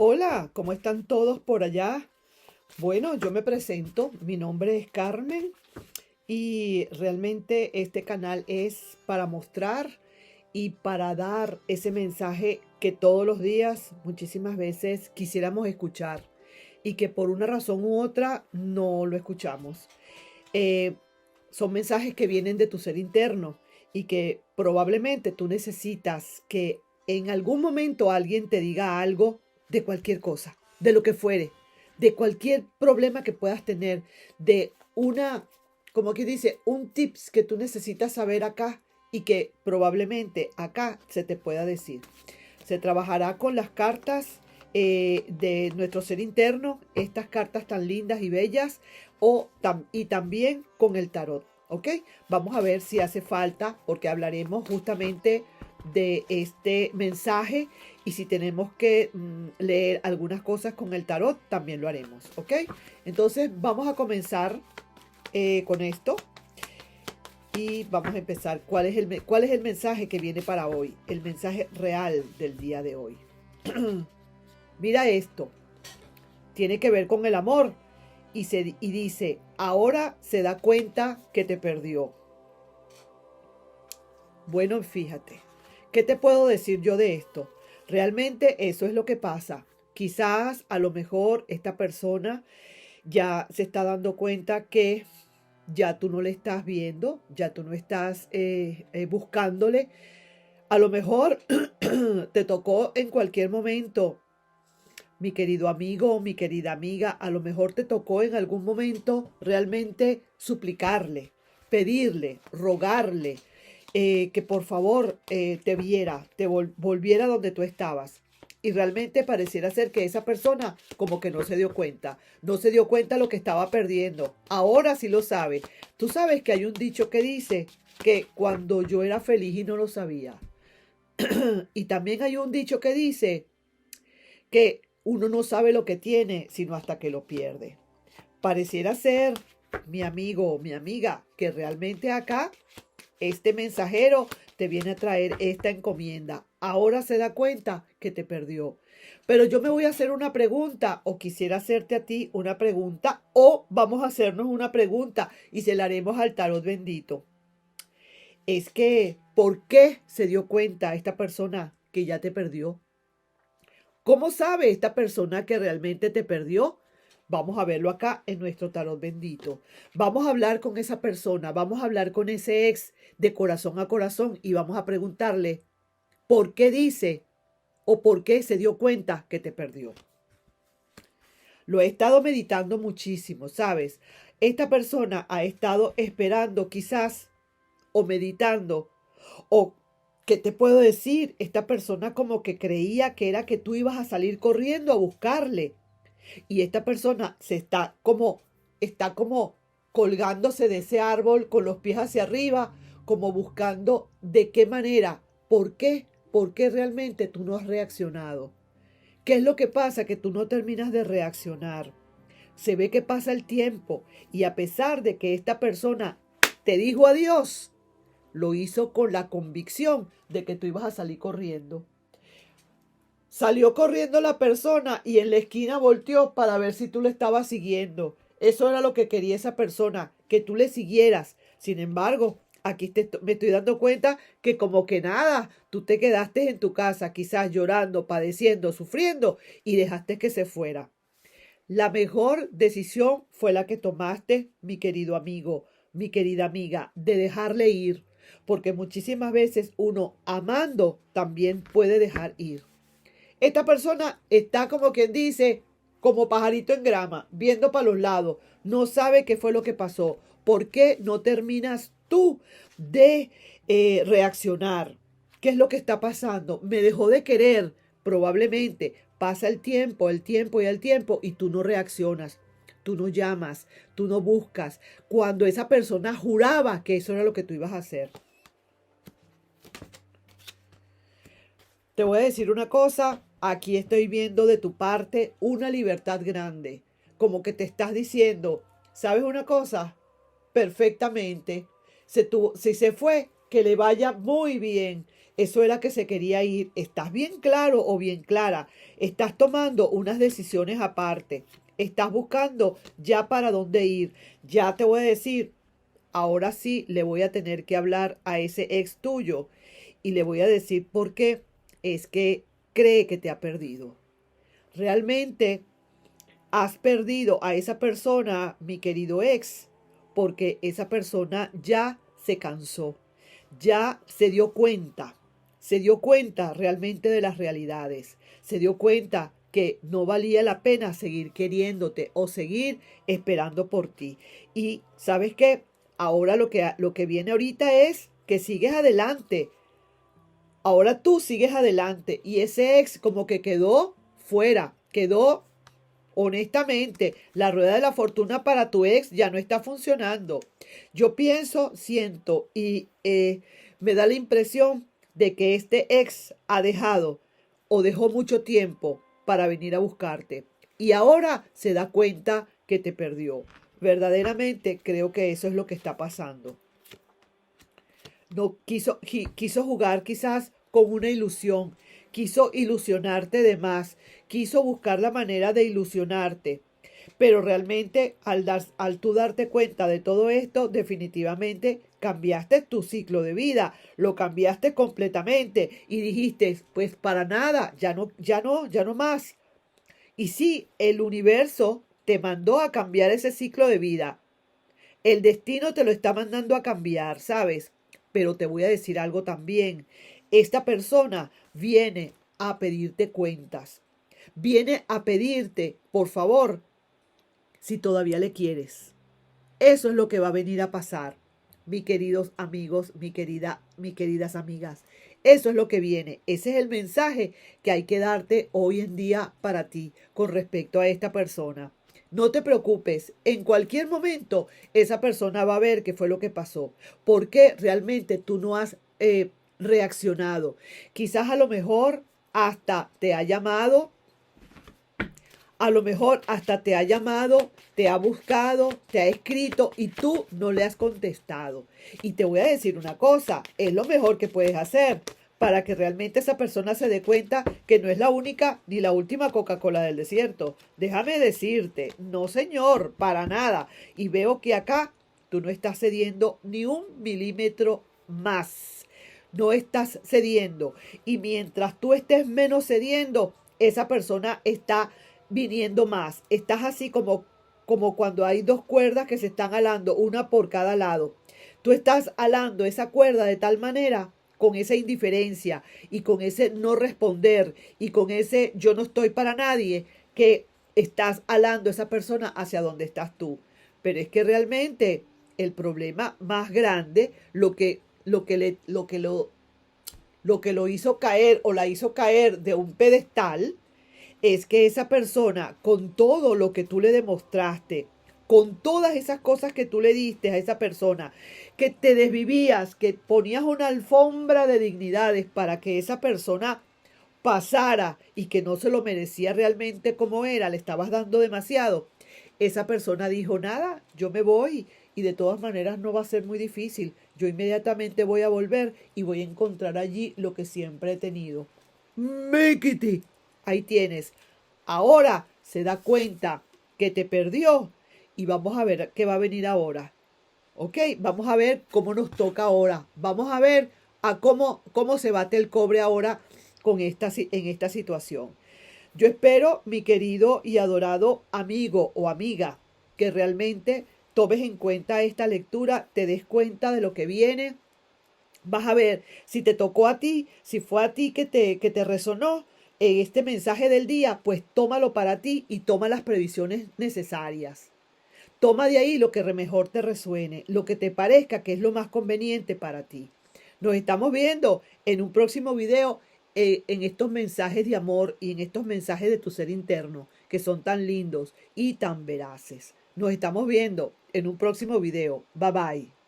Hola, ¿cómo están todos por allá? Bueno, yo me presento, mi nombre es Carmen y realmente este canal es para mostrar y para dar ese mensaje que todos los días, muchísimas veces quisiéramos escuchar y que por una razón u otra no lo escuchamos. Eh, Son mensajes que vienen de tu ser interno y que probablemente tú necesitas que en algún momento alguien te diga algo de cualquier cosa, de lo que fuere, de cualquier problema que puedas tener, de una, como que dice, un tips que tú necesitas saber acá y que probablemente acá se te pueda decir. Se trabajará con las cartas de nuestro ser interno, estas cartas tan lindas y bellas, y también con el tarot. ¿Ok? Vamos a ver si hace falta, porque hablaremos justamente de este mensaje y si tenemos que leer algunas cosas con el tarot, también lo haremos. ¿Ok? Entonces vamos a comenzar con esto. Y vamos a empezar. ¿Cuál es el mensaje que viene para hoy? El mensaje real del día de hoy. Mira esto. Tiene que ver con el amor. Y dice, ahora se da cuenta que te perdió. Bueno, fíjate. ¿Qué te puedo decir yo de esto? Realmente eso es lo que pasa. Quizás a lo mejor esta persona ya se está dando cuenta que ya tú no le estás viendo, ya tú no estás buscándole. A lo mejor te tocó en cualquier momento, mi querido amigo o mi querida amiga, a lo mejor te tocó en algún momento realmente suplicarle, pedirle, rogarle, que por favor te viera, volviera donde tú estabas. Y realmente pareciera ser que esa persona como que no se dio cuenta, no se dio cuenta lo que estaba perdiendo. Ahora sí lo sabe. Tú sabes que hay un dicho que dice que cuando yo era feliz y no lo sabía. Y también hay un dicho que dice que uno no sabe lo que tiene sino hasta que lo pierde. Pareciera ser, mi amigo o mi amiga, que realmente acá este mensajero te viene a traer esta encomienda. Ahora se da cuenta que te perdió. Pero yo me voy a hacer una pregunta o quisiera hacerte a ti una pregunta o vamos a hacernos una pregunta y se la haremos al tarot bendito. Es que, ¿por qué se dio cuenta esta persona que ya te perdió? ¿Cómo sabe esta persona que realmente te perdió? Vamos a verlo acá en nuestro tarot bendito. Vamos a hablar con esa persona, vamos a hablar con ese ex de corazón a corazón y vamos a preguntarle por qué dice o por qué se dio cuenta que te perdió. Lo he estado meditando muchísimo, ¿sabes? Esta persona ha estado esperando quizás o meditando o ¿qué te puedo decir? Esta persona como que creía que era que tú ibas a salir corriendo a buscarle. Y esta persona está como colgándose de ese árbol con los pies hacia arriba, como buscando de qué manera, por qué realmente tú no has reaccionado. ¿Qué es lo que pasa? Que tú no terminas de reaccionar. Se ve que pasa el tiempo y a pesar de que esta persona te dijo adiós, lo hizo con la convicción de que tú ibas a salir corriendo. Salió corriendo la persona y en la esquina volteó para ver si tú le estabas siguiendo. Eso era lo que quería esa persona, que tú le siguieras. Sin embargo, me estoy dando cuenta que como que nada, tú te quedaste en tu casa, quizás llorando, padeciendo, sufriendo y dejaste que se fuera. La mejor decisión fue la que tomaste, mi querido amigo, mi querida amiga, de dejarle ir, porque muchísimas veces uno amando también puede dejar ir. Esta persona está como quien dice, como pajarito en grama, viendo para los lados, no sabe qué fue lo que pasó. ¿Por qué no terminas tú de reaccionar? ¿Qué es lo que está pasando? Me dejó de querer, probablemente. Pasa el tiempo y el tiempo y tú no reaccionas. Tú no llamas, tú no buscas. Cuando esa persona juraba que eso era lo que tú ibas a hacer. Te voy a decir una cosa, aquí estoy viendo de tu parte una libertad grande, como que te estás diciendo, ¿sabes una cosa? Perfectamente. Si se fue, que le vaya muy bien. Eso era que se quería ir. ¿Estás bien claro o bien clara? Estás tomando unas decisiones aparte. Estás buscando ya para dónde ir. Ya te voy a decir, ahora sí le voy a tener que hablar a ese ex tuyo y le voy a decir por qué es que cree que te ha perdido. Realmente has perdido a esa persona, mi querido ex, porque esa persona ya se cansó, ya se dio cuenta realmente de las realidades, se dio cuenta que no valía la pena seguir queriéndote o seguir esperando por ti. Y ¿sabes qué? Ahora lo que viene ahorita es que sigues adelante. Ahora tú sigues adelante y ese ex como que quedó fuera, quedó. Honestamente, la rueda de la fortuna para tu ex ya no está funcionando. Yo pienso, siento y me da la impresión de que este ex ha dejado o dejó mucho tiempo para venir a buscarte y ahora se da cuenta que te perdió. Verdaderamente creo que eso es lo que está pasando. No quiso jugar quizás con una ilusión, quiso ilusionarte de más, quiso buscar la manera de ilusionarte. Pero realmente al tú darte cuenta de todo esto, definitivamente cambiaste tu ciclo de vida, lo cambiaste completamente y dijiste, pues para nada, ya no más. Y sí, el universo te mandó a cambiar ese ciclo de vida. El destino te lo está mandando a cambiar, ¿sabes? Pero te voy a decir algo también. Esta persona viene a pedirte cuentas. Viene a pedirte, por favor, si todavía le quieres. Eso es lo que va a venir a pasar, mis queridos amigos, mis queridas amigas. Eso es lo que viene. Ese es el mensaje que hay que darte hoy en día para ti con respecto a esta persona. No te preocupes, en cualquier momento esa persona va a ver qué fue lo que pasó, porque realmente tú no has reaccionado. Quizás a lo mejor hasta te ha llamado, a lo mejor hasta te ha llamado, te ha buscado, te ha escrito y tú no le has contestado. Y te voy a decir una cosa, es lo mejor que puedes hacer para que realmente esa persona se dé cuenta que no es la única ni la última Coca-Cola del desierto. Déjame decirte, no señor, para nada. Y veo que acá tú no estás cediendo ni un milímetro más. No estás cediendo. Y mientras tú estés menos cediendo, esa persona está viniendo más. Estás así como cuando hay dos cuerdas que se están alando, una por cada lado. Tú estás alando esa cuerda de tal manera, con esa indiferencia y con ese no responder y con ese yo no estoy para nadie, que estás alando a esa persona hacia donde estás tú. Pero es que realmente el problema más grande, lo que lo hizo caer o la hizo caer de un pedestal, es que esa persona, con todo lo que tú le demostraste, con todas esas cosas que tú le diste a esa persona, que te desvivías, que ponías una alfombra de dignidades para que esa persona pasara y que no se lo merecía realmente como era, le estabas dando demasiado, esa persona dijo, nada, yo me voy y de todas maneras no va a ser muy difícil, yo inmediatamente voy a volver y voy a encontrar allí lo que siempre he tenido. Mikiti. Ahí tienes. Ahora se da cuenta que te perdió y vamos a ver qué va a venir ahora. ¿Ok? Vamos a ver cómo nos toca ahora. Vamos a ver cómo se bate el cobre ahora en esta situación. Yo espero, mi querido y adorado amigo o amiga, que realmente tomes en cuenta esta lectura, te des cuenta de lo que viene. Vas a ver si te tocó a ti, si fue a ti que te resonó en este mensaje del día, pues tómalo para ti y toma las previsiones necesarias. Toma de ahí lo que mejor te resuene, lo que te parezca que es lo más conveniente para ti. Nos estamos viendo en un próximo video en estos mensajes de amor y en estos mensajes de tu ser interno que son tan lindos y tan veraces. Nos estamos viendo en un próximo video. Bye bye.